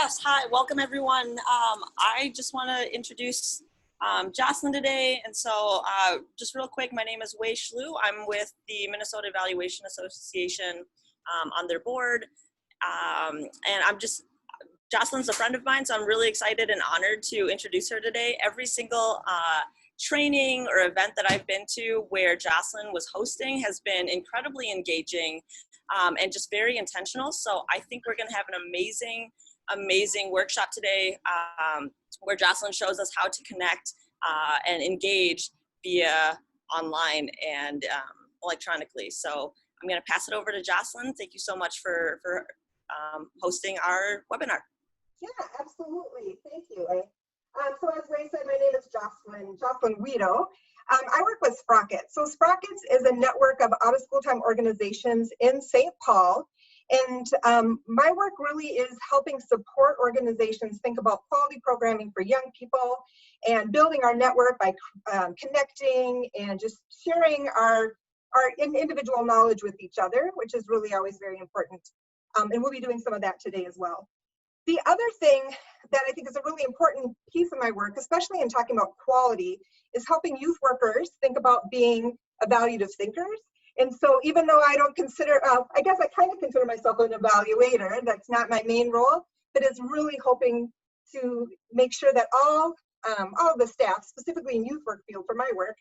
Yes, hi, welcome everyone. I just want to introduce Jocelyn today. And so just real quick, my name is Wiedow. I'm with the Minnesota Evaluation Association on their board. And Jocelyn's a friend of mine, so I'm really excited and honored to introduce her today. Every single training or event that I've been to where Jocelyn was hosting has been incredibly engaging and just very intentional. So I think we're gonna have an amazing workshop today where Jocelyn shows us how to connect and engage via online and electronically. So I'm gonna pass it over to Jocelyn. Thank you so much for hosting our webinar. Yeah, absolutely. Thank you. So as Ray said, my name is Jocelyn Wiedow. I work with Sprockets. So Sprockets is a network of out-of-school time organizations in St. Paul. And my work really is helping support organizations think about quality programming for young people and building our network by connecting and just sharing our individual knowledge with each other, which is really always very important. And we'll be doing some of that today as well. The other thing that I think is a really important piece of my work, especially in talking about quality, is helping youth workers think about being evaluative thinkers. And so even though I don't consider, I guess I kind of consider myself an evaluator, that's not my main role, but is really hoping to make sure that all of the staff, specifically in youth work field for my work,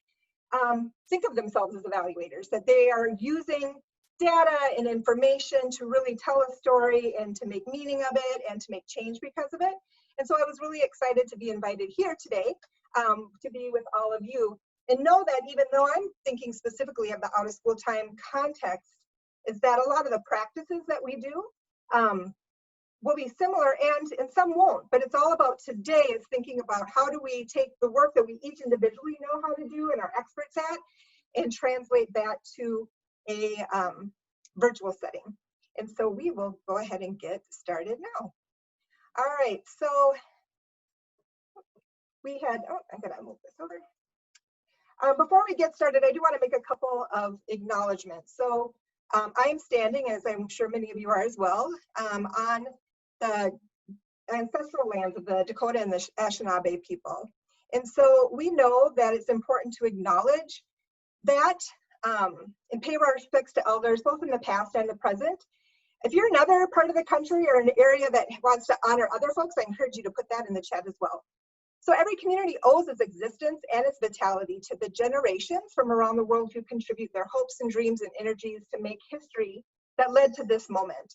think of themselves as evaluators, that they are using data and information to really tell a story and to make meaning of it and to make change because of it. And so I was really excited to be invited here today to be with all of you and know that even though I'm thinking specifically of the out of school time context, is that a lot of the practices that we do will be similar and some won't, but it's all about today is thinking about how do we take the work that we each individually know how to do and are experts at and translate that to a virtual setting. And so we will go ahead and get started now. All right, so we had, I'm gonna move this over. Before we get started, I do want to make a couple of acknowledgements. So I am standing, as I'm sure many of you are as well, on the ancestral lands of the Dakota and the Anishinaabe people. And so we know that it's important to acknowledge that and pay our respects to elders, both in the past and the present. If you're another part of the country or an area that wants to honor other folks, I encourage you to put that in the chat as well. So every community owes its existence and its vitality to the generations from around the world who contribute their hopes and dreams and energies to make history that led to this moment.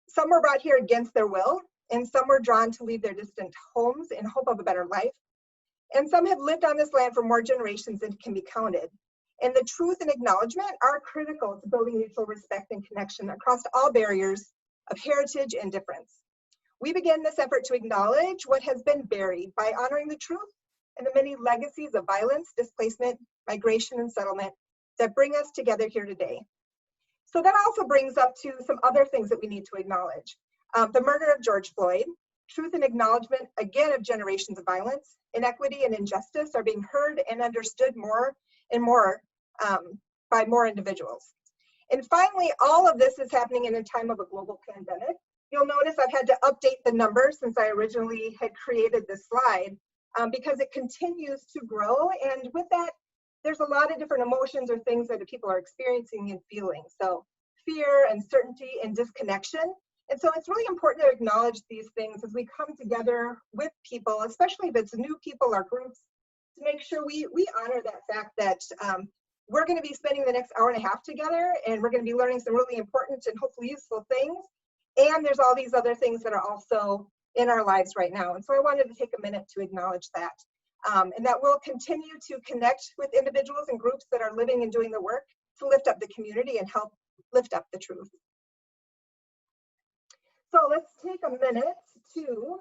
Some were brought here against their will, and some were drawn to leave their distant homes in hope of a better life. And some have lived on this land for more generations than can be counted. And the truth and acknowledgement are critical to building mutual respect and connection across all barriers of heritage and difference. We begin this effort to acknowledge what has been buried by honoring the truth and the many legacies of violence, displacement, migration, and settlement that bring us together here today. So that also brings up to some other things that we need to acknowledge. The murder of George Floyd, truth and acknowledgement, again, of generations of violence, inequity, and injustice are being heard and understood more and more by more individuals. And finally, all of this is happening in a time of a global pandemic. You'll notice I've had to update the numbers since I originally had created this slide because it continues to grow. And with that, there's a lot of different emotions or things that people are experiencing and feeling. So fear, uncertainty, and disconnection. And so it's really important to acknowledge these things as we come together with people, especially if it's new people or groups, to make sure we honor that fact that we're going to be spending the next hour and a half together, and we're going to be learning some really important and hopefully useful things. And there's all these other things that are also in our lives right now. And so I wanted to take a minute to acknowledge that. And that we'll continue to connect with individuals and groups that are living and doing the work to lift up the community and help lift up the truth. So let's take a minute to,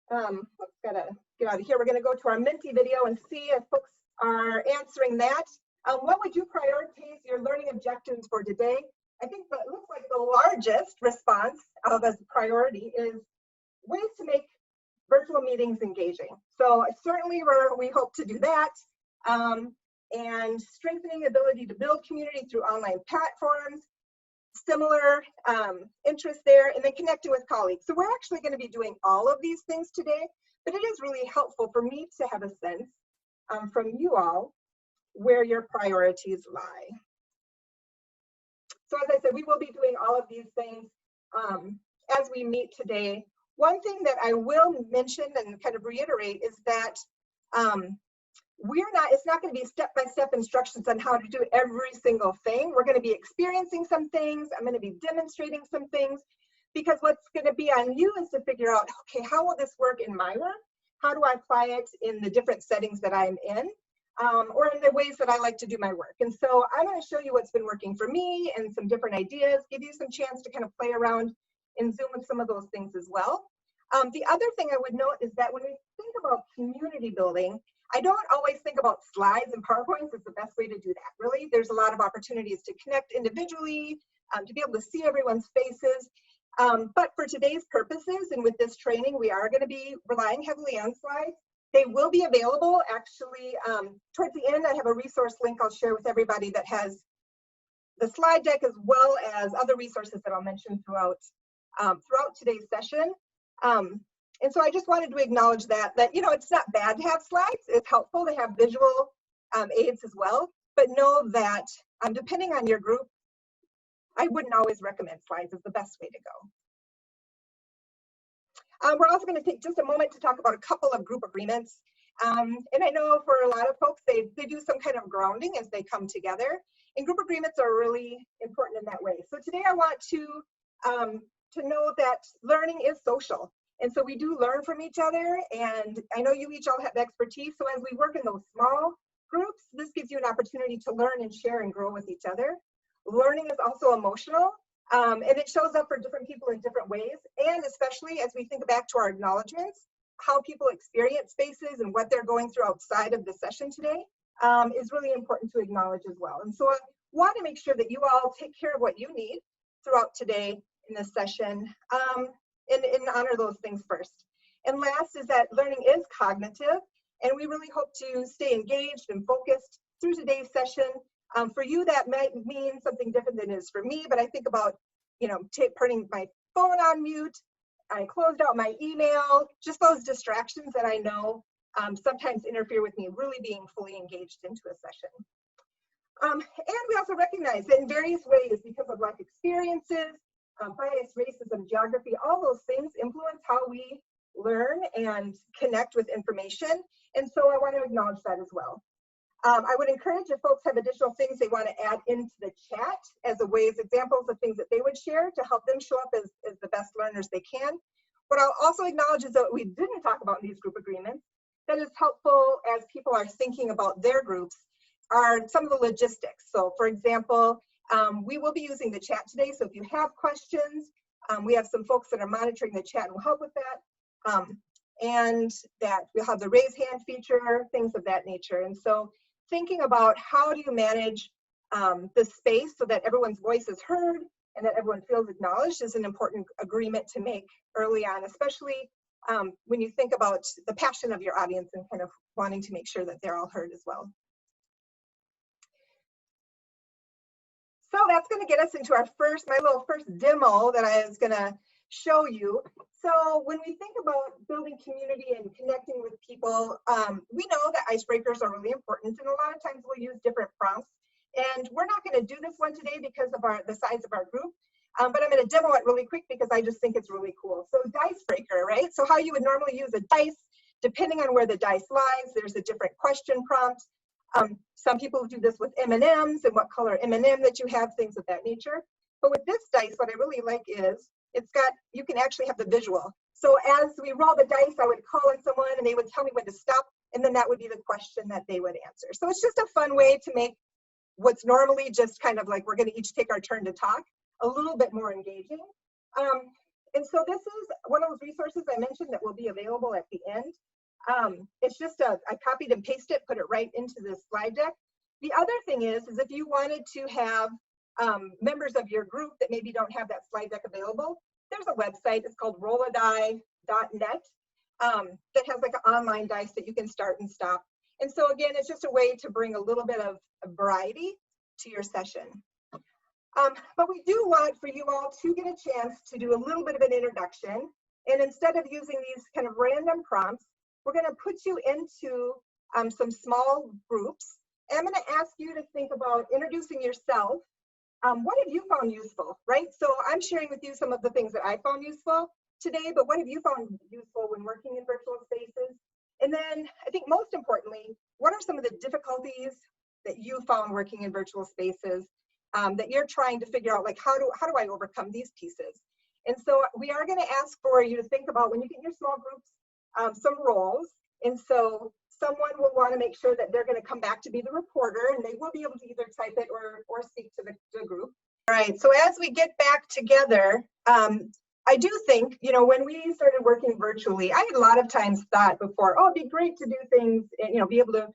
gotta get out of here. We're gonna go to our Minty video and see if folks are answering that. What would you prioritize your learning objectives for today? I think that looks like the largest response of as a priority is ways to make virtual meetings engaging. So certainly we hope to do that. And strengthening the ability to build community through online platforms, similar interests there, and then connecting with colleagues. So we're actually going to be doing all of these things today, but it is really helpful for me to have a sense from you all where your priorities lie. So as I said, we will be doing all of these things as we meet today. One thing that I will mention and kind of reiterate is that it's not going to be step-by-step instructions on how to do every single thing. We're going to be experiencing some things. I'm going to be demonstrating some things, because what's going to be on you is to figure out, okay, how will this work in my work? How do I apply it in the different settings that I'm in, or in the ways that I like to do my work? And so I'm going to show you what's been working for me and some different ideas, give you some chance to kind of play around in Zoom with some of those things as well. The other thing I would note is that when we think about community building, I don't always think about slides and PowerPoints as the best way to do that. Really, there's a lot of opportunities to connect individually, to be able to see everyone's faces. But for today's purposes and with this training, we are going to be relying heavily on slides. They will be available actually towards the end. I have a resource link I'll share with everybody that has the slide deck as well as other resources that I'll mention throughout today's session. And so I just wanted to acknowledge that it's not bad to have slides. It's helpful to have visual aids as well. But know that depending on your group, I wouldn't always recommend slides as the best way to go. We're also going to take just a moment to talk about a couple of group agreements. And I know for a lot of folks, they do some kind of grounding as they come together. And group agreements are really important in that way. So today I want to know that learning is social. And so we do learn from each other. And I know you each all have expertise. So as we work in those small groups, this gives you an opportunity to learn and share and grow with each other. Learning is also emotional, and it shows up for different people in different ways. And especially as we think back to our acknowledgements, how people experience spaces and what they're going through outside of the session today is really important to acknowledge as well. And so I want to make sure that you all take care of what you need throughout today in this session, and honor those things first. And last is that learning is cognitive, and we really hope to stay engaged and focused through today's session. For you, that might mean something different than it is for me, but I think about, putting my phone on mute. I closed out my email, just those distractions that I know sometimes interfere with me really being fully engaged into a session. And we also recognize that in various ways, because of life experiences, bias, racism, geography, all those things influence how we learn and connect with information. And so I want to acknowledge that as well. I would encourage if folks have additional things they want to add into the chat as examples of things that they would share to help them show up as the best learners they can. What I'll also acknowledge is that we didn't talk about in these group agreements that is helpful as people are thinking about their groups are some of the logistics. So for example, we will be using the chat today. So if you have questions, we have some folks that are monitoring the chat and will help with that. And that we'll have the raise hand feature, things of that nature. And so thinking about how do you manage the space so that everyone's voice is heard and that everyone feels acknowledged is an important agreement to make early on, especially when you think about the passion of your audience and kind of wanting to make sure that they're all heard as well. So that's going to get us into my little first demo that I was going to show you. So when we think about building community and connecting with people, we know that icebreakers are really important, and a lot of times we'll use different prompts. And we're not going to do this one today because of the size of our group, but I'm going to demo it really quick because I just think it's really cool. So dice breaker, right? So how you would normally use a dice, depending on where the dice lies, there's a different question prompt. Some people do this with M&Ms and what color M&M that you have, things of that nature. But with this dice, what I really like is you can actually have the visual. So as we roll the dice, I would call on someone and they would tell me when to stop, and then that would be the question that they would answer. So it's just a fun way to make what's normally just kind of like we're going to each take our turn to talk a little bit more engaging. And so this is one of those resources I mentioned that will be available at the end. It's just I copied and pasted it, put it right into this slide deck. The other thing is if you wanted to have members of your group that maybe don't have that slide deck available, there's a website, it's called rolladie.net, that has like an online dice that you can start and stop. And so again, it's just a way to bring a little bit of variety to your session. But we do want for you all to get a chance to do a little bit of an introduction. And instead of using these kind of random prompts, we're going to put you into some small groups. And I'm going to ask you to think about introducing yourself. What have you found useful, right? So I'm sharing with you some of the things that I found useful today, but what have you found useful when working in virtual spaces? And then I think most importantly, what are some of the difficulties that you found working in virtual spaces that you're trying to figure out, like how do I overcome these pieces? And so we are going to ask for you to think about, when you get your small groups, some roles. And so someone will want to make sure that they're going to come back to be the reporter, and they will be able to either type it or speak to the group. All right, so as we get back together, I do think, you know, when we started working virtually, I had a lot of times thought before, oh, it'd be great to do things, and, you know, be able to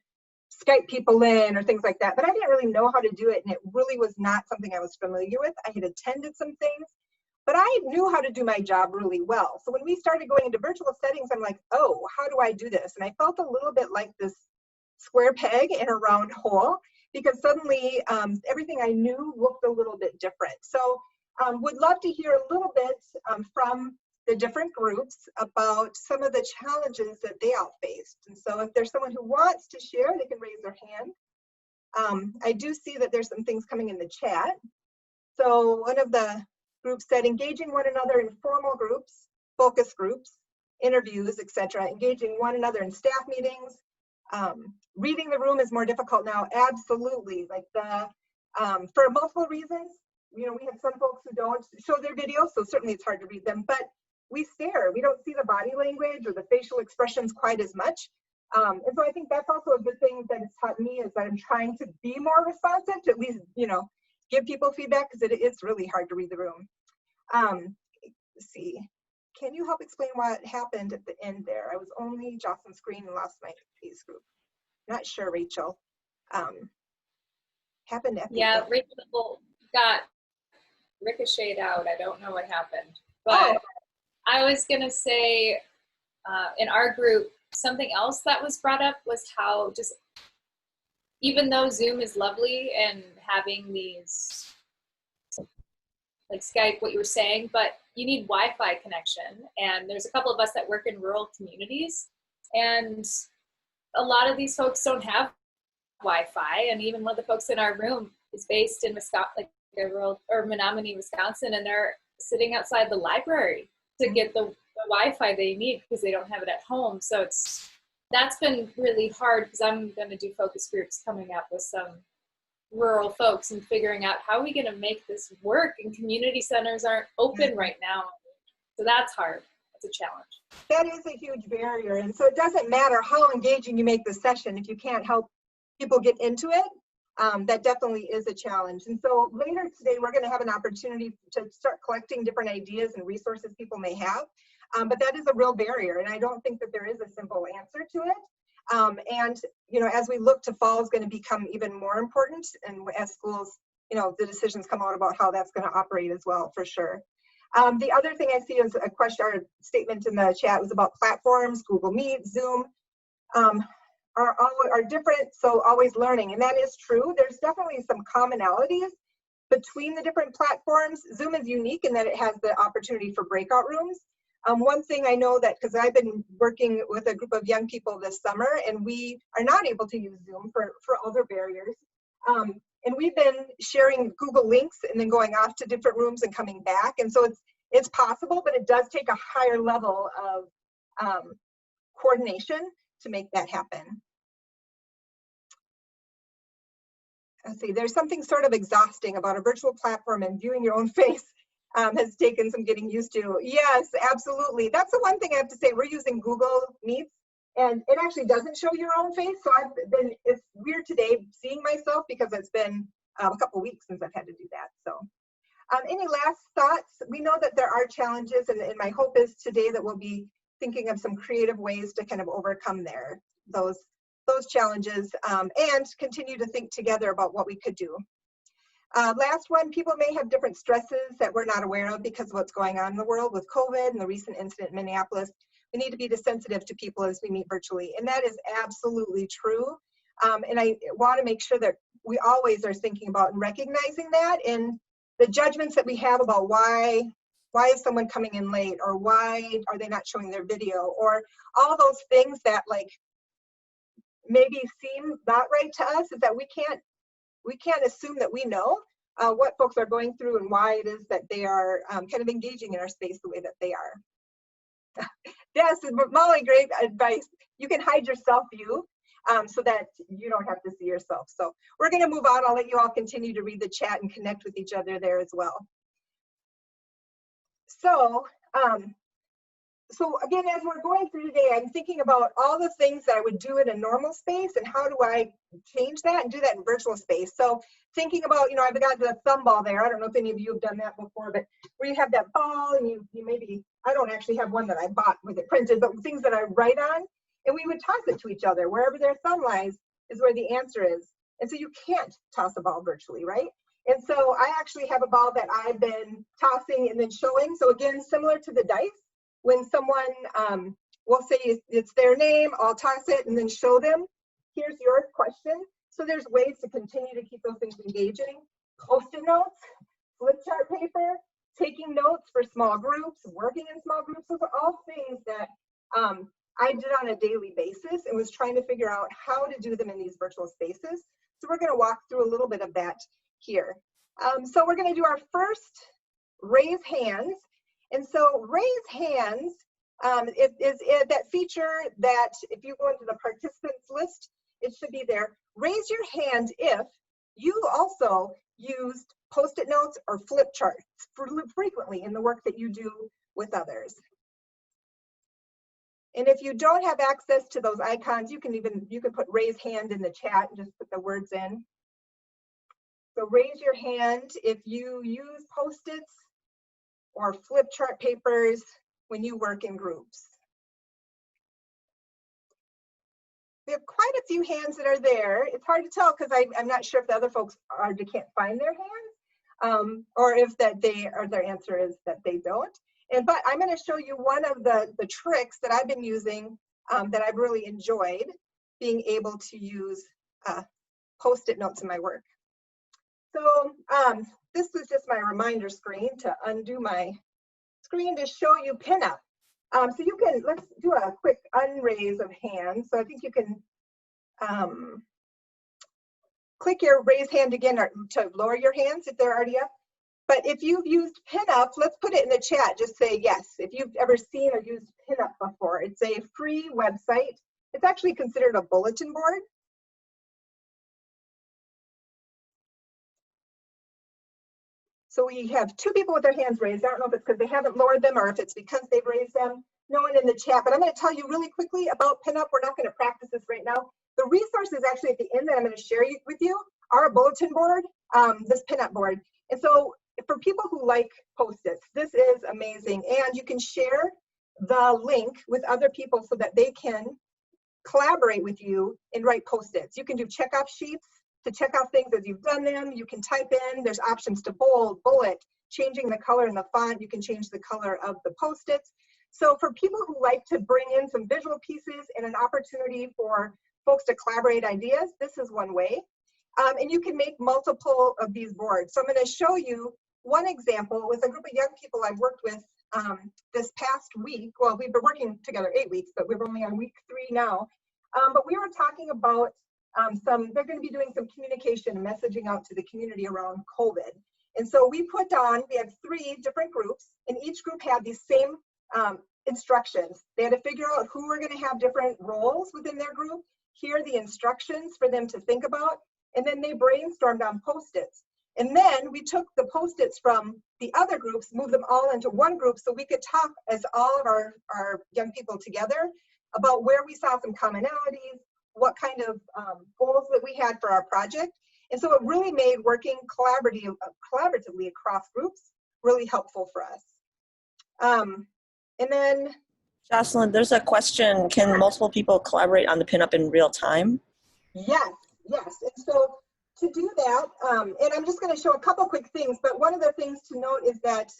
Skype people in or things like that, but I didn't really know how to do it, and it really was not something I was familiar with. I had attended some things, but I knew how to do my job really well. So when we started going into virtual settings, I'm like, oh, how do I do this? And I felt a little bit like this square peg in a round hole, because suddenly everything I knew looked a little bit different. So would love to hear a little bit from the different groups about some of the challenges that they all faced. And so if there's someone who wants to share, they can raise their hand. I do see that there's some things coming in the chat. So one of the groups said, engaging one another in formal groups, focus groups, interviews, etc. Engaging one another in staff meetings. Reading the room is more difficult now. Absolutely. Like for multiple reasons. You know, we have some folks who don't show their video, so certainly it's hard to read them, but we stare. We don't see the body language or the facial expressions quite as much. And so I think that's also a good thing that it's taught me, is that I'm trying to be more responsive, to at least, you know, give people feedback, because it's really hard to read the room. Let's see. Can you help explain what happened at the end there? I was only Jocelyn's screen and lost my face group. Not sure, Rachel. Happened at the end. Rachel got ricocheted out. I don't know what happened, but I was gonna say in our group, something else that was brought up was how just, even though Zoom is lovely and having these like Skype, what you were saying, but you need Wi-Fi connection. And there's a couple of us that work in rural communities, and a lot of these folks don't have Wi-Fi. And even one of the folks in our room is based in Wisconsin, like rural or Menominee, Wisconsin, and they're sitting outside the library to get the Wi-Fi they need because they don't have it at home. So that's been really hard, because I'm going to do focus groups coming up with some rural folks and figuring out how are we going to make this work, and community centers aren't open right now. So that's hard. That's a challenge. That is a huge barrier. And so it doesn't matter how engaging you make the session, if you can't help people get into it, that definitely is a challenge. And so later today, we're going to have an opportunity to start collecting different ideas and resources people may have. But that is a real barrier, and I don't think that there is a simple answer to it. And, you know, as we look to fall is going to become even more important, and as schools, you know, the decisions come out about how that's going to operate as well, for sure. The other thing I see is a question or statement in the chat was about platforms. Google Meet, Zoom are different, so always learning, and that is true. There's definitely some commonalities between the different platforms. Zoom is unique in that it has the opportunity for breakout rooms. One thing I know, that because I've been working with a group of young people this summer, and we are not able to use Zoom for other barriers. And we've been sharing Google links and then going off to different rooms and coming back. And so it's possible, but it does take a higher level of coordination to make that happen. Let's see, there's something sort of exhausting about a virtual platform, and viewing your own face has taken some getting used to. Yes, absolutely. That's the one thing I have to say. We're using Google Meets, and it actually doesn't show your own face. So it's weird today seeing myself, because it's been a couple weeks since I've had to do that. So any last thoughts? We know that there are challenges, and my hope is today that we'll be thinking of some creative ways to kind of overcome those challenges, and continue to think together about what we could do. Last one, people may have different stresses that we're not aware of because of what's going on in the world with COVID and the recent incident in Minneapolis. We need to be sensitive to people as we meet virtually, and that is absolutely true. And I want to make sure that we always are thinking about and recognizing that, and the judgments that we have about why is someone coming in late, or why are they not showing their video, or all those things that like maybe seem not right to us, is that we can't assume that we know what folks are going through and why it is that they are kind of engaging in our space the way that they are. Yes, Molly, great advice. You can hide your self view so that you don't have to see yourself. So we're going to move on. I'll let you all continue to read the chat and connect with each other there as well. So, so again, as we're going through today, I'm thinking about all the things that I would do in a normal space and how do I change that and do that in virtual space. So thinking about, you know, I've got the thumb ball there. I don't know if any of you have done that before, but where you have that ball and you maybe, I don't actually have one that I bought with it printed, but things that I write on, and we would toss it to each other. Wherever their thumb lies is where the answer is. And so you can't toss a ball virtually, right? And so I actually have a ball that I've been tossing and then showing. So again, similar to the dice, when someone will say it's their name, I'll toss it and then show them, here's your question. So there's ways to continue to keep those things engaging. Post-it notes, flip chart paper, taking notes for small groups, working in small groups. Those are all things that I did on a daily basis and was trying to figure out how to do them in these virtual spaces. So we're gonna walk through a little bit of that here. So we're gonna do our first raise hands. And so raise hands is that feature that if you go into the participants list, it should be there. Raise your hand if you also used Post-it notes or flip charts frequently in the work that you do with others. And if you don't have access to those icons, you can put raise hand in the chat and just put the words in. So raise your hand if you use Post-its or flip chart papers when you work in groups. We have quite a few hands that are there. It's hard to tell because I'm not sure if the other folks can't find their hands or if their answer is that they don't. But I'm going to show you one of the tricks that I've been using that I've really enjoyed being able to use Post-it notes in my work. So this was just my reminder screen to undo my screen to show you pinup. So you can, let's do a quick unraise of hands. So I think you can click your raise hand again to lower your hands if they're already up. But if you've used pinup, let's put it in the chat. Just say yes if you've ever seen or used pinup before. It's a free website. It's actually considered a bulletin board. So we have two people with their hands raised. I don't know if it's because they haven't lowered them or if it's because they've raised them. No one in the chat, but I'm going to tell you really quickly about pinup. We're not going to practice this right now. The resources actually at the end that I'm going to share with you are a bulletin board, this pinup board. And so for people who like Post-its, this is amazing. And you can share the link with other people so that they can collaborate with you and write Post-its. You can do checkoff sheets to check off things as you've done them. You can type in, there's options to bold, bullet, changing the color and the font. You can change the color of the Post-its. So for people who like to bring in some visual pieces and an opportunity for folks to collaborate ideas, this is one way. And you can make multiple of these boards. So I'm going to show you one example with a group of young people I've worked with this past week. Well, we've been working together 8 weeks, but we're only on week 3 now. But we were talking about they're going to be doing some communication and messaging out to the community around COVID. And so we had 3 different groups, and each group had these same instructions. They had to figure out who were going to have different roles within their group, hear the instructions for them to think about, and then they brainstormed on Post-its. And then we took the Post-its from the other groups, moved them all into one group so we could talk as all of our young people together about where we saw some commonalities, what kind of goals that we had for our project. And so it really made working collaboratively across groups really helpful for us. And then Jocelyn, there's a question. Can multiple people collaborate on the pinup in real time? Yes. And so to do that, and I'm just going to show a couple quick things, but one of the things to note is that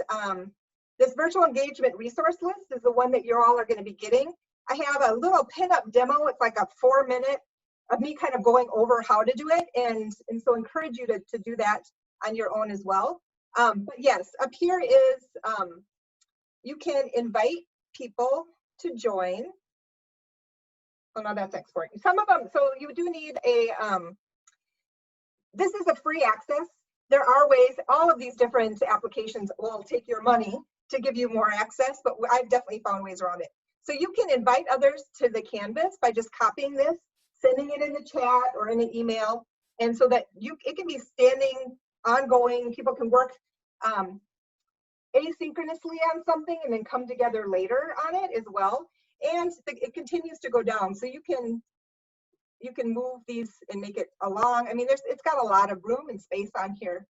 this virtual engagement resource list is the one that you all are going to be getting. I have a little pinup demo. It's like a 4-minute of me kind of going over how to do it. And so encourage you to do that on your own as well. But yes, up here is, you can invite people to join. Oh no, that's exporting. Some of them, so you do need a, this is a free access. There are ways, all of these different applications will take your money to give you more access, but I've definitely found ways around it. So you can invite others to the Canvas by just copying this, sending it in the chat or in an email, and so that it can be standing, ongoing. People can work asynchronously on something and then come together later on it as well. And it continues to go down, so you can move these and make it along. I mean, it's got a lot of room and space on here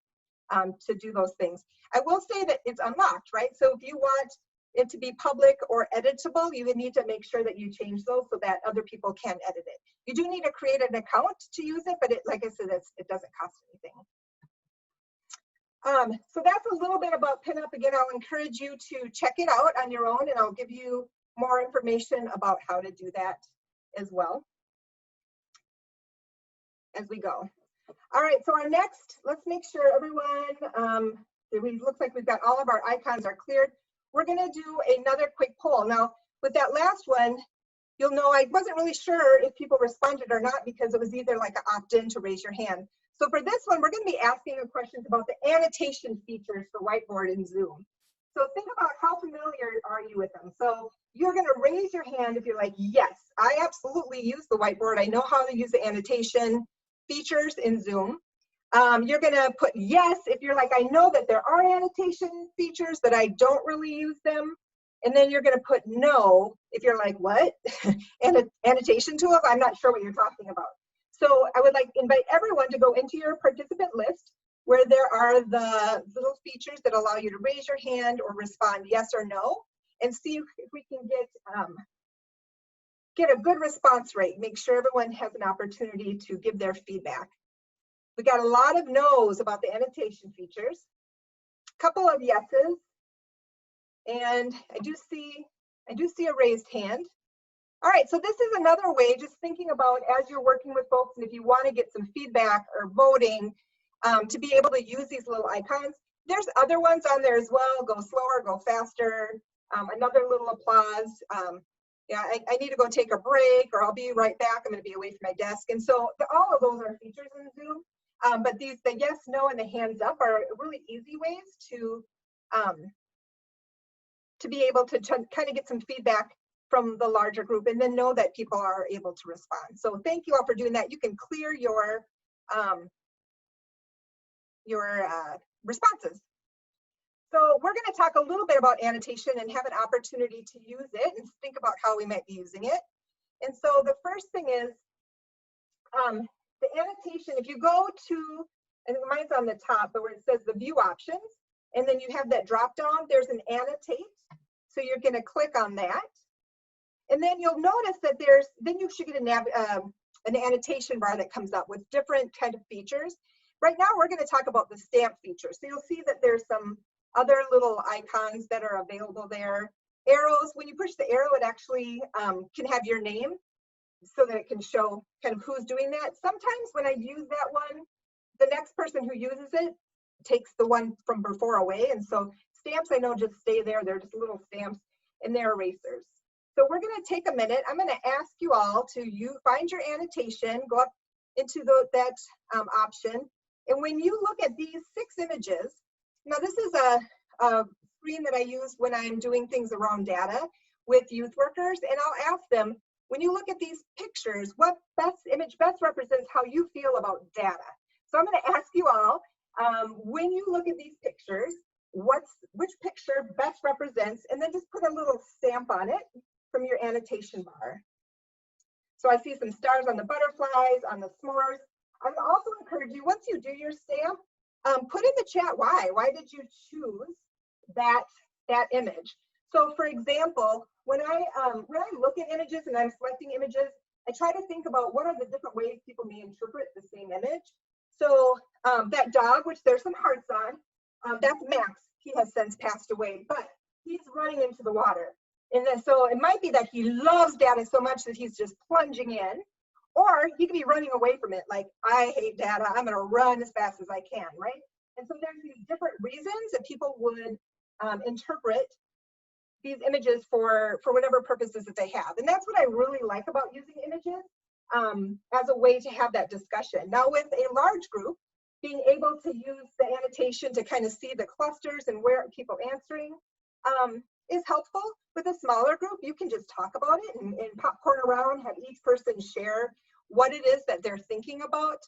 to do those things. I will say that it's unlocked, right? So if you want it to be public or editable, you would need to make sure that you change those so that other people can edit it. You do need to create an account to use it, but like I said, it doesn't cost anything. So that's a little bit about pinup. Again, I'll encourage you to check it out on your own, and I'll give you more information about how to do that as well as we go. All right, so our next, let's make sure everyone, it looks like we've got all of our icons are cleared. We're gonna do another quick poll. Now, with that last one, you'll know I wasn't really sure if people responded or not because it was either like an opt-in to raise your hand. So for this one, we're gonna be asking you questions about the annotation features for Whiteboard in Zoom. So think about how familiar are you with them. So you're gonna raise your hand if you're like, yes, I absolutely use the Whiteboard. I know how to use the annotation features in Zoom. You're gonna put yes if you're like, I know that there are annotation features, but I don't really use them. And then you're gonna put no if you're like, what? Annotation tools? I'm not sure what you're talking about. So I would like to invite everyone to go into your participant list where there are the little features that allow you to raise your hand or respond yes or no, and see if we can get a good response rate. Make sure everyone has an opportunity to give their feedback. We got a lot of no's about the annotation features, a couple of yeses, and I do see a raised hand. All right, so this is another way, just thinking about as you're working with folks, and if you want to get some feedback or voting, to be able to use these little icons. There's other ones on there as well. Go slower, go faster. Another little applause. Yeah, I need to go take a break, or I'll be right back. I'm going to be away from my desk. And so all of those are features in Zoom. But the yes, no, and the hands up are really easy ways to be able to kind of get some feedback from the larger group, and then know that people are able to respond. So thank you all for doing that. You can clear your responses. So we're going to talk a little bit about annotation and have an opportunity to use it and think about how we might be using it. And so the first thing is the annotation. If you go to, and mine's on the top, but where it says the view options, and then you have that drop down, there's an annotate. So you're going to click on that. And then you'll notice that then you should get an annotation bar that comes up with different kind of features. Right now, we're going to talk about the stamp feature. So you'll see that there's some other little icons that are available there. Arrows, when you push the arrow, it actually can have your name so that it can show kind of who's doing that. Sometimes when I use that one, the next person who uses it takes the one from before away. And so stamps, I know, just stay there. They're just little stamps, and they're erasers. So we're going to take a minute. I'm going to ask you all to find your annotation, go up into that option. And when you look at these 6 images, now this is a screen that I use when I'm doing things around data with youth workers, and I'll ask them, when you look at these pictures, what image best represents how you feel about data? So I'm going to ask you all, when you look at these pictures, which picture best represents, and then just put a little stamp on it from your annotation bar. So I see some stars on the butterflies, on the s'mores. I would also encourage you, once you do your stamp, put in the chat why. Why did you choose that image? So for example, when I look at images and I'm selecting images, I try to think about what are the different ways people may interpret the same image. So that dog, which there's some hearts on, that's Max. He has since passed away, but he's running into the water. And then, so it might be that he loves data so much that he's just plunging in, or he could be running away from it. Like, I hate data, I'm gonna run as fast as I can, right? And so there's these different reasons that people would interpret these images for whatever purposes that they have. And that's what I really like about using images as a way to have that discussion. Now with a large group, being able to use the annotation to kind of see the clusters and where people answering is helpful. With a smaller group, you can just talk about it and popcorn around, have each person share what it is that they're thinking about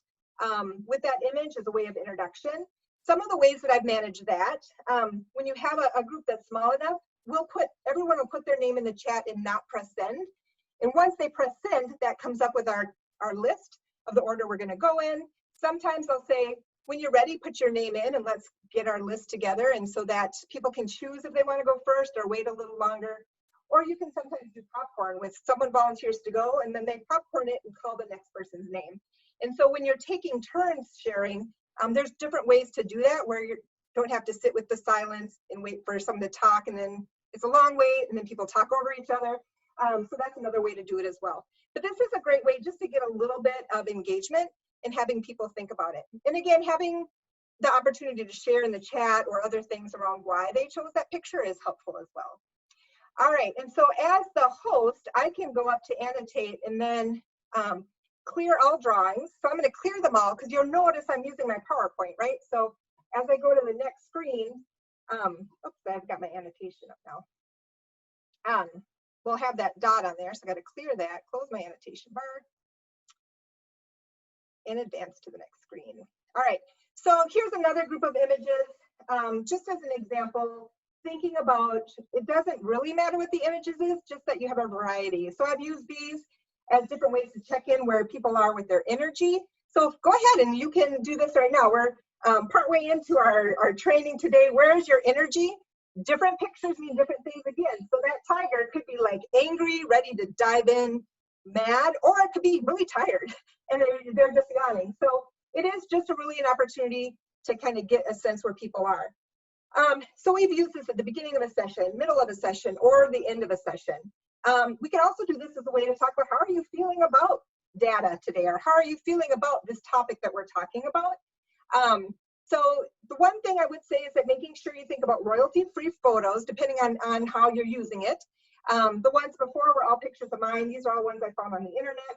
with that image as a way of introduction. Some of the ways that I've managed that, when you have a group that's small enough, everyone will put their name in the chat and not press send. And once they press send, that comes up with our list of the order we're gonna go in. Sometimes I'll say, when you're ready, put your name in and let's get our list together, and so that people can choose if they want to go first or wait a little longer. Or you can sometimes do popcorn with someone volunteers to go and then they popcorn it and call the next person's name. And so when you're taking turns sharing, there's different ways to do that where you don't have to sit with the silence and wait for someone to talk, and then it's a long wait and then people talk over each other. So that's another way to do it as well. But this is a great way just to get a little bit of engagement and having people think about it. And again, having the opportunity to share in the chat or other things around why they chose that picture is helpful as well. All right, and so as the host, I can go up to annotate and then clear all drawings. So I'm gonna clear them all because you'll notice I'm using my PowerPoint, right? So as I go to the next screen, oops, I've got my annotation up now. We'll have that dot on there, so I gotta clear that, close my annotation bar, and advance to the next screen. All right, so here's another group of images. Just as an example, thinking about, it doesn't really matter what the images is, just that you have a variety. So I've used these as different ways to check in where people are with their energy. So go ahead and you can do this right now. We're partway into our training today. Where is your energy? Different pictures mean different things again. So that tiger could be like angry, ready to dive in, mad, or it could be really tired and they're just yawning. So it is just really an opportunity to kind of get a sense where people are. So we've used this at the beginning of a session, middle of a session, or the end of a session. We can also do this as a way to talk about how are you feeling about data today, or how are you feeling about this topic that we're talking about. So the one thing I would say is that making sure you think about royalty-free photos, depending on how you're using it. The ones before were all pictures of mine. These are all ones I found on the internet.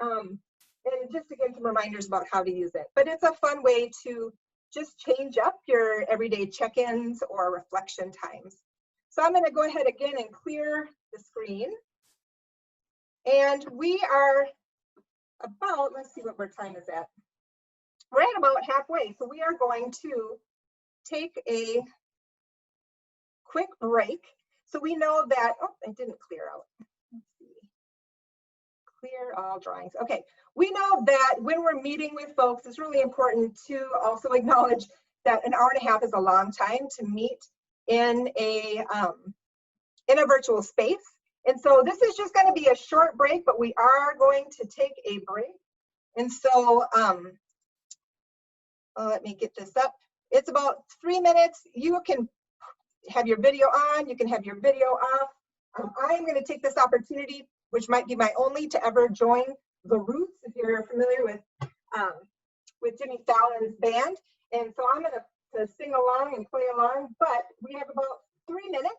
And just again, some reminders about how to use it. But it's a fun way to just change up your everyday check-ins or reflection times. So I'm gonna go ahead again and clear the screen. And we are about, let's see what our time is at. We're at about halfway. So we are going to take a quick break. So we know that, oh, I didn't clear out. Let's see. Clear all drawings. Okay, we know that when we're meeting with folks, it's really important to also acknowledge that an hour and a half is a long time to meet in a virtual space. And so this is just going to be a short break, but we are going to take a break. And so let me get this up. It's about 3 minutes. You can have your video on, you can have your video off. I'm going to take this opportunity, which might be my only, to ever join The Roots, if you're familiar with Jimmy Fallon's band. And so I'm going to sing along and play along, but we have about 3 minutes.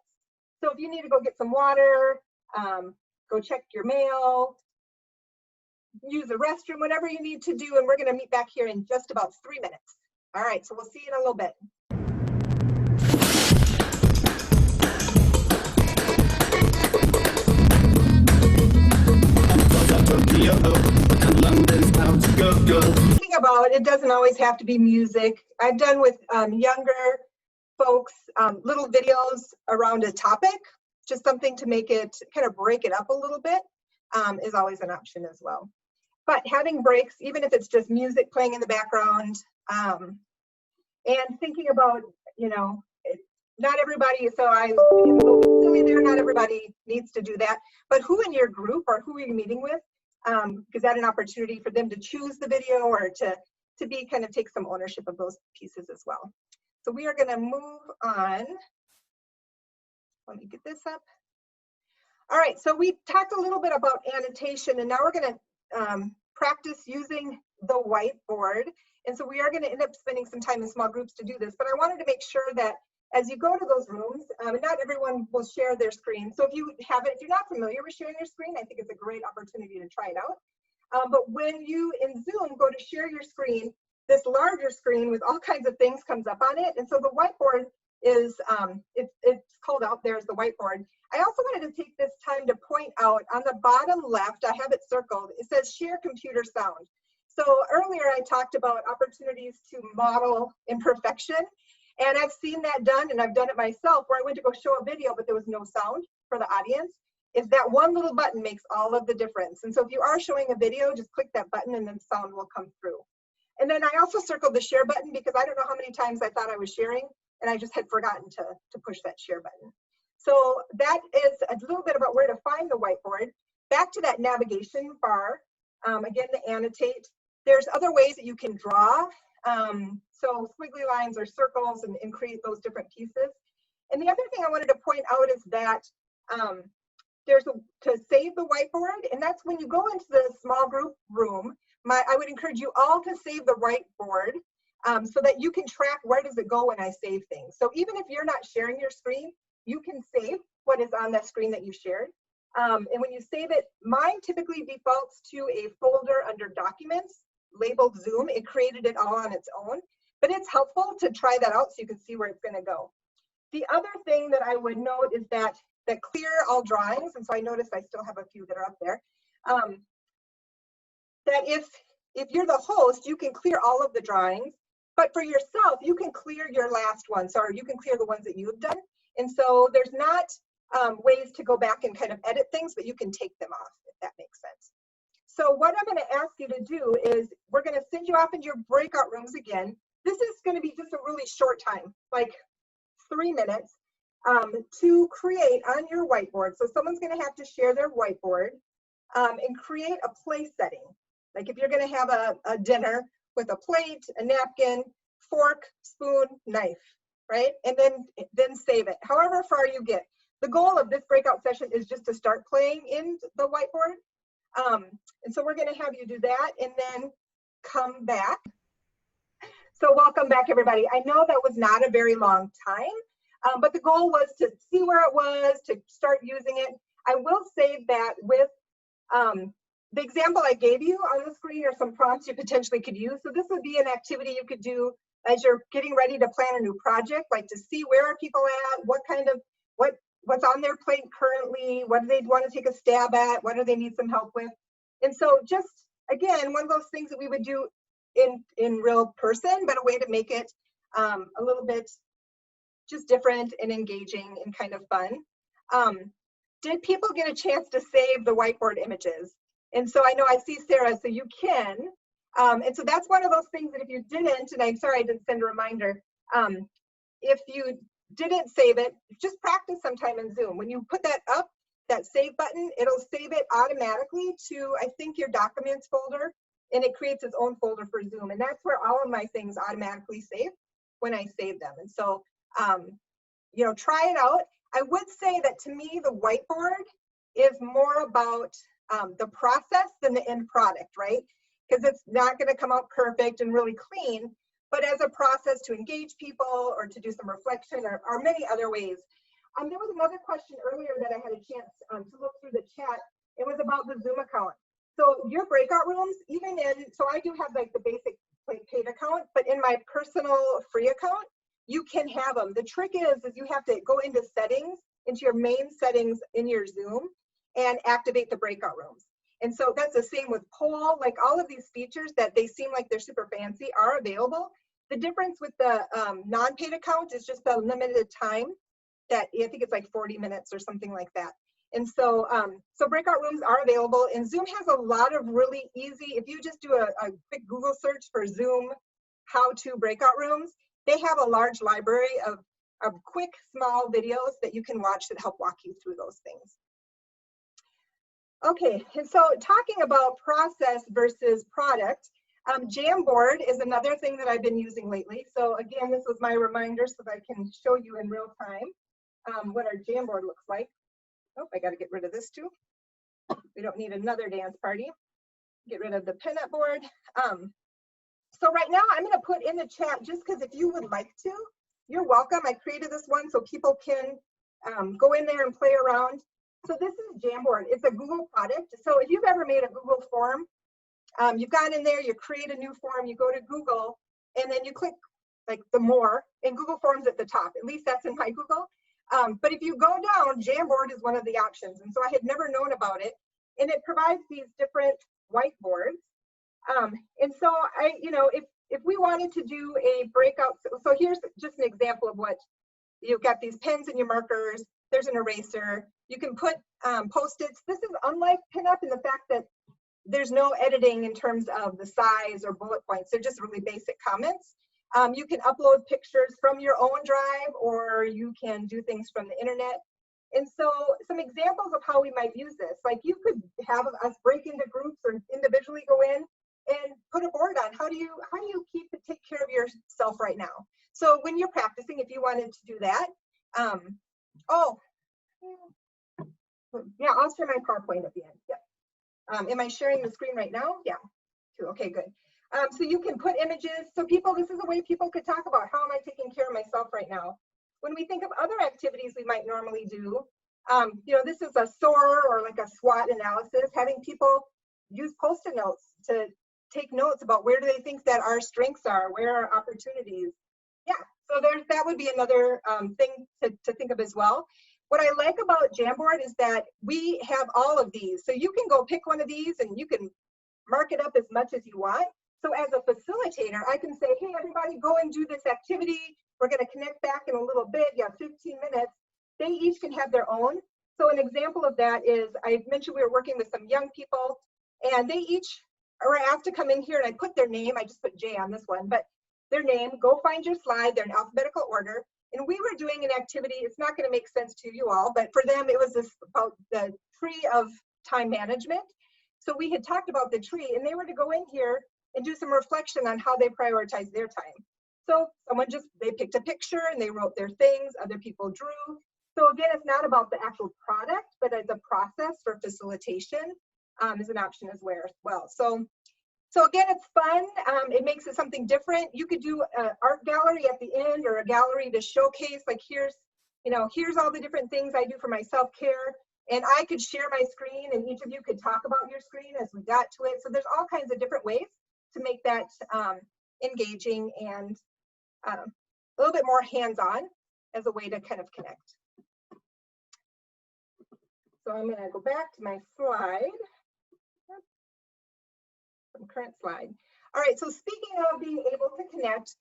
So if you need to go get some water, go check your mail, use the restroom, whatever you need to do, and we're going to meet back here in just about 3 minutes. All right, so we'll see you in a little bit. Thinking about it doesn't always have to be music. I've done with younger folks little videos around a topic, just something to make it kind of break it up a little bit is always an option as well. But having breaks, even if it's just music playing in the background, and thinking about, you know, not everybody, so I was being a little bit silly there, not everybody needs to do that, but who in your group or who are you meeting with? Is that an opportunity for them to choose the video or to be kind of take some ownership of those pieces as well. So we are going to move on. Let me get this up. All right, so we talked a little bit about annotation, and now we're going to practice using the whiteboard. And so we are going to end up spending some time in small groups to do this, but I wanted to make sure that as you go to those rooms, and not everyone will share their screen. So if you're not familiar with sharing your screen, I think it's a great opportunity to try it out. But when you in Zoom go to share your screen, this larger screen with all kinds of things comes up on it. And so the whiteboard is, it's called out there as the whiteboard. I also wanted to take this time to point out on the bottom left, I have it circled, it says share computer sound. So earlier I talked about opportunities to model imperfection. And I've seen that done, and I've done it myself, where I went to go show a video, but there was no sound for the audience. Is that one little button makes all of the difference. And so if you are showing a video, just click that button and then sound will come through. And then I also circled the share button because I don't know how many times I thought I was sharing and I just had forgotten to push that share button. So that is a little bit about where to find the whiteboard. Back to that navigation bar, again, to annotate. There's other ways that you can draw. So squiggly lines or circles and create those different pieces. And the other thing I wanted to point out is that to save the whiteboard, and that's when you go into the small group room, I would encourage you all to save the whiteboard so that you can track where does it go when I save things. So even if you're not sharing your screen, you can save what is on that screen that you shared. And when you save it, mine typically defaults to a folder under Documents labeled Zoom. It created it all on its own, but it's helpful to try that out so you can see where it's going to go. The other thing that I would note is that clear all drawings, and so I noticed I still have a few that are up there, that if you're the host, you can clear all of the drawings, but for yourself, you can clear your last ones, or you can clear the ones that you've done. And so there's not ways to go back and kind of edit things, but you can take them off, if that makes sense. So what I'm going to ask you to do is we're going to send you off into your breakout rooms again. This is going to be just a really short time, like 3 minutes, to create on your whiteboard. So someone's going to have to share their whiteboard and create a place setting. Like if you're going to have a dinner with a plate, a napkin, fork, spoon, knife, right? And then save it, however far you get. The goal of this breakout session is just to start playing in the whiteboard. And so we're going to have you do that and then come back. So welcome back, everybody. I know that was not a very long time, but the goal was to see where it was, to start using it. I will say that with the example I gave you on the screen are some prompts you potentially could use. So this would be an activity you could do as you're getting ready to plan a new project, like to see where are people at, what's on their plate currently, what do they want to take a stab at, what do they need some help with. And so just, again, one of those things that we would do in real person, but a way to make it a little bit just different and engaging and kind of fun. Did people get a chance to save the whiteboard images? And so I know I see Sarah, so you can. And so that's one of those things that if you didn't, and I'm sorry I didn't send a reminder, if you didn't save it, just practice sometime in Zoom. When you put that up, that save button, it'll save it automatically to, I think, your documents folder, and it creates its own folder for Zoom. And that's where all of my things automatically save when I save them. And so, you know, try it out. I would say that to me, the whiteboard is more about the process than the end product, right? Because it's not going to come out perfect and really clean, but as a process to engage people or to do some reflection or many other ways. There was another question earlier that I had a chance to look through the chat. It was about the Zoom account. So your breakout rooms, so I do have like the basic paid account, but in my personal free account, you can have them. The trick is you have to go into settings, into your main settings in your Zoom and activate the breakout rooms. And so that's the same with poll, like all of these features that they seem like they're super fancy are available. The difference with the non-paid account is just the limited time that I think it's like 40 minutes or something like that. And so, so breakout rooms are available, and Zoom has a lot of really easy, if you just do a quick Google search for Zoom how-to breakout rooms, they have a large library of quick, small videos that you can watch that help walk you through those things. Okay, and so talking about process versus product, Jamboard is another thing that I've been using lately. So again, this was my reminder so that I can show you in real time what our Jamboard looks like. Oh, I got to get rid of this too. We don't need another dance party. get rid of the pinup board. So right now I'm going to put in the chat, just because if you would like to, you're welcome. I created this one so people can go in there and play around. So this is Jamboard. It's a Google product. So if you've ever made a Google form, you've gone in there, you create a new form, you go to Google, and then you click like the more, and Google Forms at the top. At least that's in my Google. But if you go down, Jamboard is one of the options. And so I had never known about it. And it provides these different whiteboards. And so if we wanted to do a breakout, so here's just an example of what you've got: these pens and your markers, there's an eraser, you can put Post-its. This is unlike pinup in the fact that there's no editing in terms of the size or bullet points. They're just really basic comments. You can upload pictures from your own drive, or you can do things from the internet. And so some examples of how we might use this, like you could have us break into groups or individually go in and put a board on how do you take care of yourself right now. So when you're practicing, if you wanted to do that, yeah, I'll share my PowerPoint at the end. Yep. Am I sharing the screen right now? Yeah. Okay, good. So you can put images. So people, this is a way people could talk about, how am I taking care of myself right now? When we think of other activities we might normally do, this is a SOAR or like a SWOT analysis, having people use Post-it notes to take notes about where do they think that our strengths are, where are opportunities. Yeah, so that would be another thing to think of as well. What I like about Jamboard is that we have all of these. So you can go pick one of these and you can mark it up as much as you want. So as a facilitator, I can say, hey, everybody, go and do this activity. We're going to connect back in a little bit. You have 15 minutes. They each can have their own. So an example of that is, I mentioned we were working with some young people, and they each are asked to come in here, and I put their name. I just put J on this one, but their name. Go find your slide. They're in alphabetical order. And we were doing an activity. It's not going to make sense to you all, but for them, it was this about the tree of time management. So we had talked about the tree, and they were to go in here and do some reflection on how they prioritize their time. So they picked a picture and they wrote their things, other people drew. So again, it's not about the actual product, but as a process for facilitation is an option as well. So again, it's fun. It makes it something different. You could do an art gallery at the end, or a gallery to showcase, like here's all the different things I do for my self-care. And I could share my screen, and each of you could talk about your screen as we got to it. So there's all kinds of different ways to make that engaging and a little bit more hands-on as a way to kind of connect. So I'm going to go back to my slide. Some current slide. All right, so speaking of being able to connect,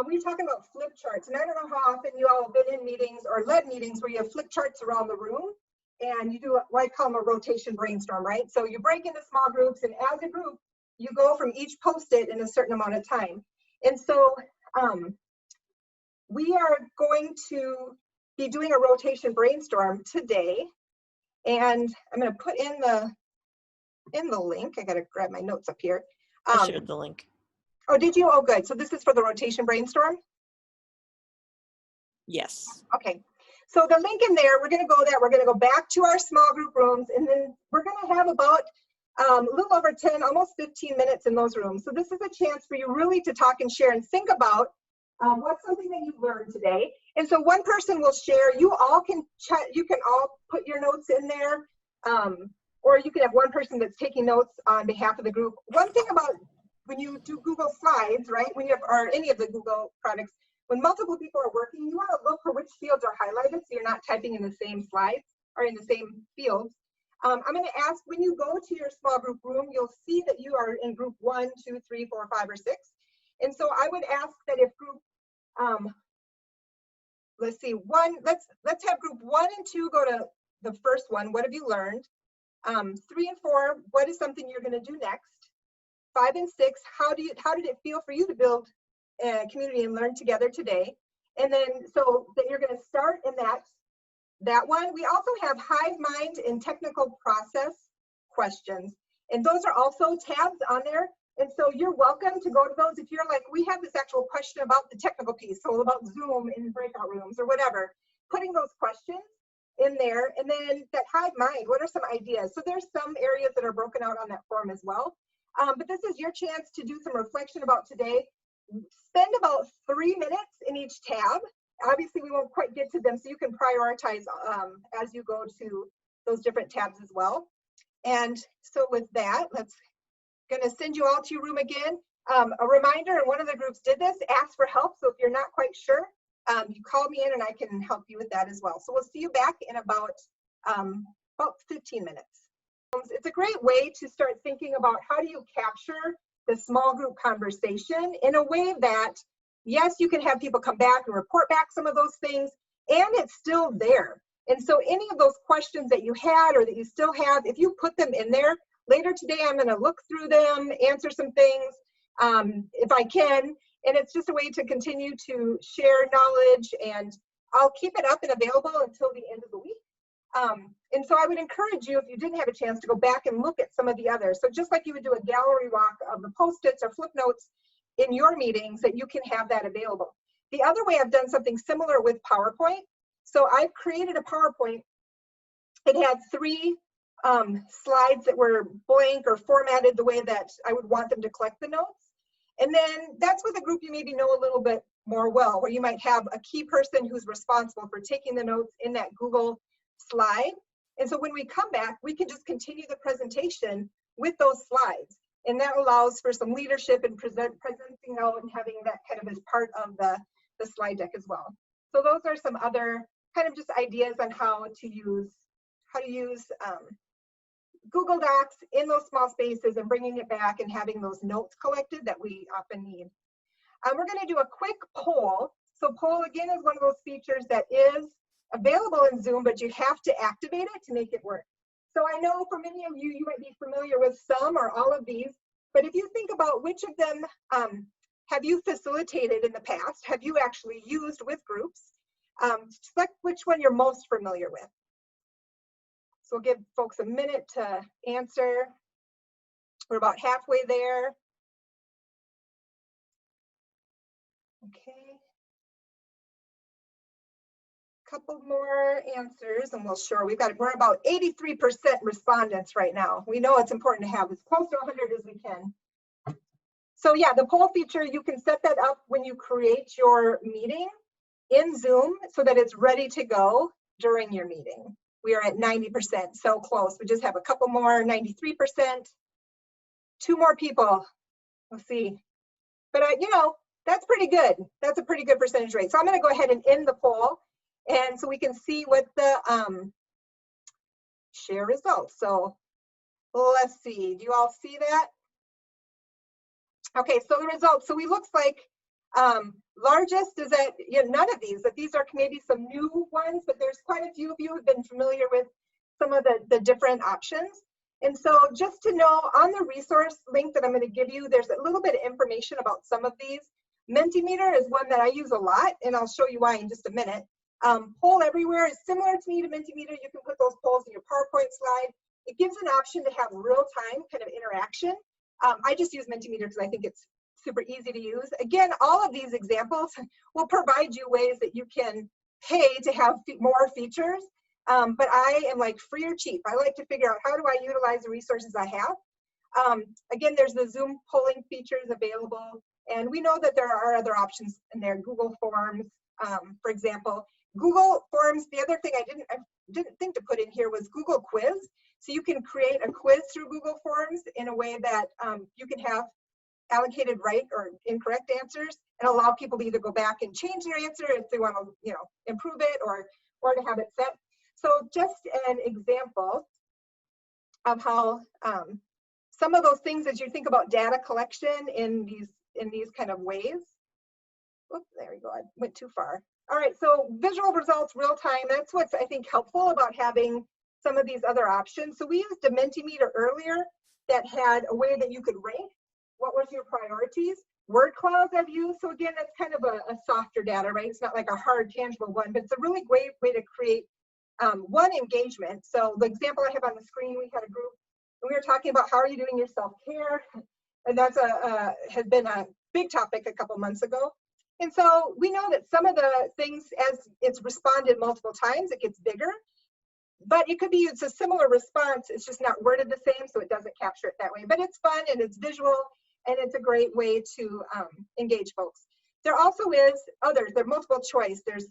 we were talking about flip charts. And I don't know how often you all have been in meetings or led meetings where you have flip charts around the room. And you do what I call them a rotation brainstorm, right? So you break into small groups, and as a group, you go from each Post-it in a certain amount of time. And so we are going to be doing a rotation brainstorm today. And I'm going to put in the link. I got to grab my notes up here. I shared the link. Oh, did you? Oh, good. So this is for the rotation brainstorm? Yes. Okay. So the link in there, we're going to go back to our small group rooms, and then we're going to have about a little over 10, almost 15 minutes in those rooms. So this is a chance for you really to talk and share and think about what's something that you've learned today. And so one person will share. You all can chat. You can all put your notes in there, or you can have one person that's taking notes on behalf of the group. One thing about when you do Google Slides, right? When you have, or any of the Google products, when multiple people are working, you want to look for which fields are highlighted so you're not typing in the same slides or in the same fields. I'm going to ask, when you go to your small group room, you'll see that you are in group 1, 2, 3, 4, 5, or 6. And so I would ask that if group, let's have group 1 and 2 go to the first one. What have you learned? 3 and 4, what is something you're going to do next? 5 and 6, how did it feel for you to build a community and learn together today? And then so that you're going to start in that one. We also have hive mind and technical process questions, and those are also tabs on there. And so you're welcome to go to those if you're like, we have this actual question about the technical piece, so about Zoom in breakout rooms or whatever, putting those questions in there. And then that hive mind, what are some ideas? So there's some areas that are broken out on that form as well. but this is your chance to do some reflection about today. Spend about 3 minutes in each tab. Obviously, we won't quite get to them, so you can prioritize as you go to those different tabs as well. And so with that, gonna send you all to your room again. A reminder, and one of the groups did this, ask for help. So if you're not quite sure, you call me in and I can help you with that as well. So we'll see you back in about 15 minutes. It's a great way to start thinking about how do you capture the small group conversation in a way that, yes, you can have people come back and report back some of those things, and it's still there. And so any of those questions that you had or that you still have, if you put them in there, later today I'm going to look through them, answer some things if I can, and it's just a way to continue to share knowledge, and I'll keep it up and available until the end of the week. And so I would encourage you, if you didn't have a chance, to go back and look at some of the others. So just like you would do a gallery walk of the Post-its or flip notes in your meetings, that you can have that available. The other way I've done something similar with PowerPoint. So I've created a PowerPoint. It had 3 slides that were blank or formatted the way that I would want them to collect the notes. And then that's with a group you maybe know a little bit more well, where you might have a key person who's responsible for taking the notes in that Google slide. And so when we come back, we can just continue the presentation with those slides. And that allows for some leadership and presenting out and having that kind of as part of the slide deck as well. So those are some other kind of just ideas on how to use Google Docs in those small spaces and bringing it back and having those notes collected that we often need. We're going to do a quick poll. So poll, again, is one of those features that is available in Zoom, but you have to activate it to make it work. So I know for many of you, you might be familiar with some or all of these, but if you think about which of them have you facilitated in the past, have you actually used with groups, select which one you're most familiar with. So we'll give folks a minute to answer. We're about halfway there. Okay. Couple more answers and we're about 83% respondents right now. We know it's important to have as close to 100 as we can. So yeah, the poll feature, you can set that up when you create your meeting in Zoom so that it's ready to go during your meeting. We are at 90%, so close. We just have a couple more, 93%. 2 more people, we'll see. But that's pretty good. That's a pretty good percentage rate. So I'm gonna go ahead and end the poll. And so we can see what the share results. So let's see, do you all see that? Okay, so the results. So it looks like largest is that none of these, that these are maybe some new ones, but there's quite a few of you who've been familiar with some of the different options. And so just to know, on the resource link that I'm going to give you, there's a little bit of information about some of these. Mentimeter is one that I use a lot, and I'll show you why in just a minute. Poll Everywhere is similar to me to Mentimeter. You can put those polls in your PowerPoint slide. It gives an option to have real-time kind of interaction. I just use Mentimeter because I think it's super easy to use. Again, all of these examples will provide you ways that you can pay to have more features. But I am like free or cheap. I like to figure out how do I utilize the resources I have. Again, there's the Zoom polling features available. And we know that there are other options in there. Google Forms, for example. Google Forms, the other thing I didn't think to put in here was Google Quiz. So you can create a quiz through Google Forms in a way that you can have allocated right or incorrect answers and allow people to either go back and change their answer if they want to improve it or to have it set. So just an example of how some of those things as you think about data collection in these kind of ways. Oops, there we go, I went too far. All right, so visual results, real time, that's what's I think helpful about having some of these other options. So we used a Mentimeter earlier that had a way that you could rank what was your priorities. Word clouds I've used, so again, that's kind of a softer data, right? It's not like a hard, tangible one, but it's a really great way to create one engagement. So the example I have on the screen, we had a group, and we were talking about how are you doing your self-care, and that's has been a big topic a couple months ago. And so we know that some of the things, as it's responded multiple times, it gets bigger. but it could be, it's a similar response, it's just not worded the same, so it doesn't capture it that way. But it's fun and it's visual, and it's a great way to engage folks. There also is others, there are multiple choice. There's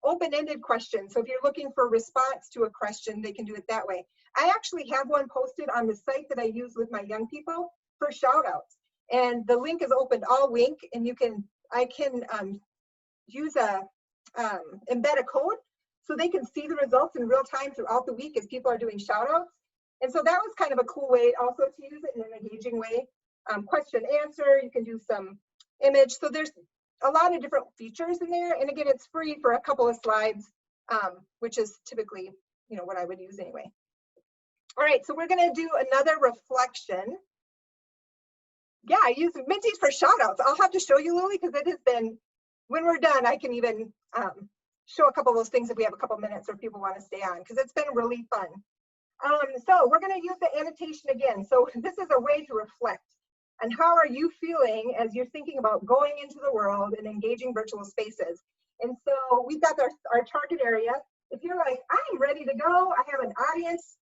open-ended questions. So if you're looking for a response to a question, they can do it that way. I actually have one posted on the site that I use with my young people for shout outs. And the link is opened all week, and I can use embed a code so they can see the results in real time throughout the week as people are doing shout outs. And so that was kind of a cool way also to use it in an engaging way. Question answer, you can do some image. So there's a lot of different features in there. And again, it's free for a couple of slides, which is typically, you know, what I would use anyway. All right, so we're gonna do another reflection. Yeah, I use Mentees for shout outs. I'll have to show you, Lily, because it has been, when we're done, I can even show a couple of those things if we have a couple minutes or if people want to stay on, because it's been really fun. So we're going to use the annotation again. So this is a way to reflect. And how are you feeling as you're thinking about going into the world and engaging virtual spaces? And so we've got our target area. If you're like, I'm ready to go, I have an audience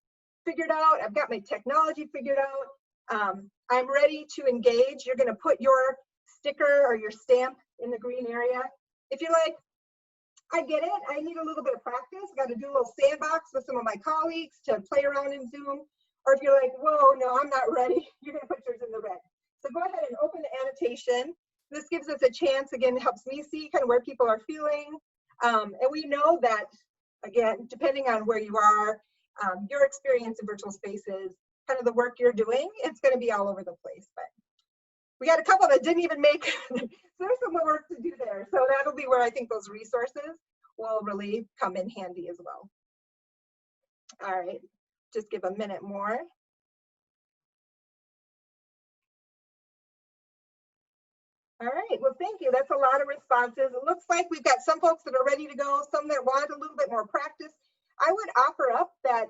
figured out, I've got my technology figured out, I'm ready to engage, you're going to put your sticker or your stamp in the green area. If you're like, I get it, I need a little bit of practice, got to do a little sandbox with some of my colleagues to play around in Zoom. Or if you're like, whoa, no, I'm not ready, you're going to put yours in the red. So go ahead and open the annotation. This gives us a chance, again, it helps me see kind of where people are feeling. And we know that, again, depending on where you are, your experience in virtual spaces, kind of the work you're doing, it's going to be all over the place. But we got a couple that didn't even make, so there's some more work to do there. So that'll be where I think those resources will really come in handy as well. All right, just give a minute more. All right, well, thank you. That's a lot of responses. It looks like we've got some folks that are ready to go, some that want a little bit more practice. I would offer up that,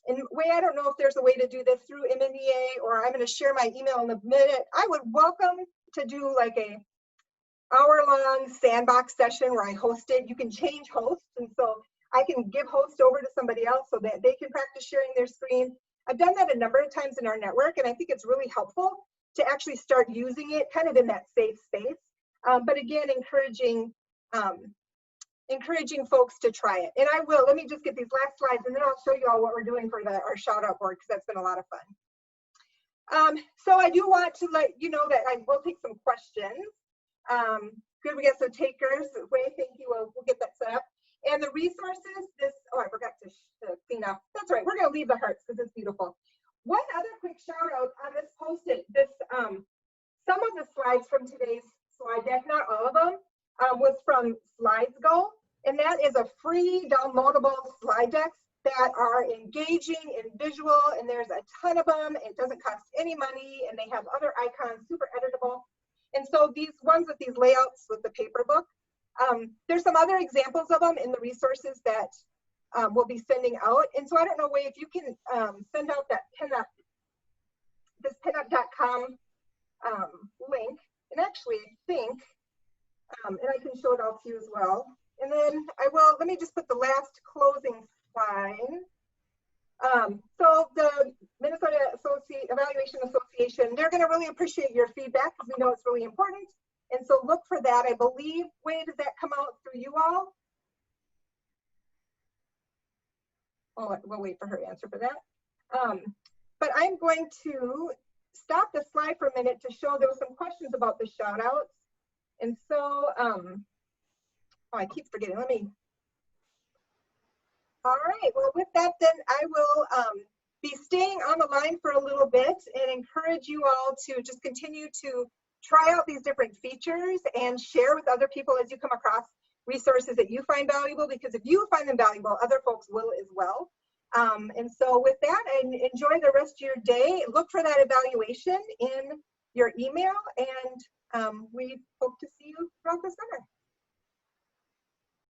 in a way, I don't know if there's a way to do this through MNEA, or I'm going to share my email in a minute. I would welcome to do like a hour-long sandbox session where I host it. You can change hosts, and so I can give host over to somebody else so that they can practice sharing their screen. I've done that a number of times in our network, and I think it's really helpful to actually start using it kind of in that safe space. But again, encouraging folks to try it. And I will, let me just get these last slides and then I'll show you all what we're doing for our shout out board, because that's been a lot of fun. So I do want to let you know that I will take some questions. Good, we got some takers. Way, thank you. We'll get that set up. And the resources, oh, I forgot to clean up. That's right, we're gonna leave the hearts because it's beautiful. One other quick shout out on this post-it, some of the slides from today's slide deck, not all of them, was from SlidesGo, and that is a free downloadable slide decks that are engaging and visual, and there's a ton of them. It doesn't cost any money, and they have other icons, super editable. And so these ones with these layouts with the paper book, there's some other examples of them in the resources that we'll be sending out. And so I don't know, Wei, if you can send out that pinup, this pinup.com link. And actually, I think, and I can show it all to you as well. And then let me just put the last closing slide. So the Minnesota Evaluation Association, they're going to really appreciate your feedback because we know it's really important. And so look for that. I believe, Wei, does that come out through you all? We'll wait for her answer for that. But I'm going to stop the slide for a minute to show there were some questions about the shout outs. And so, I keep forgetting, all right, well, with that then I will be staying on the line for a little bit and encourage you all to just continue to try out these different features and share with other people as you come across resources that you find valuable, because if you find them valuable, other folks will as well. And so with that, and enjoy the rest of your day. Look for that evaluation in your email, and we hope to see you throughout the summer.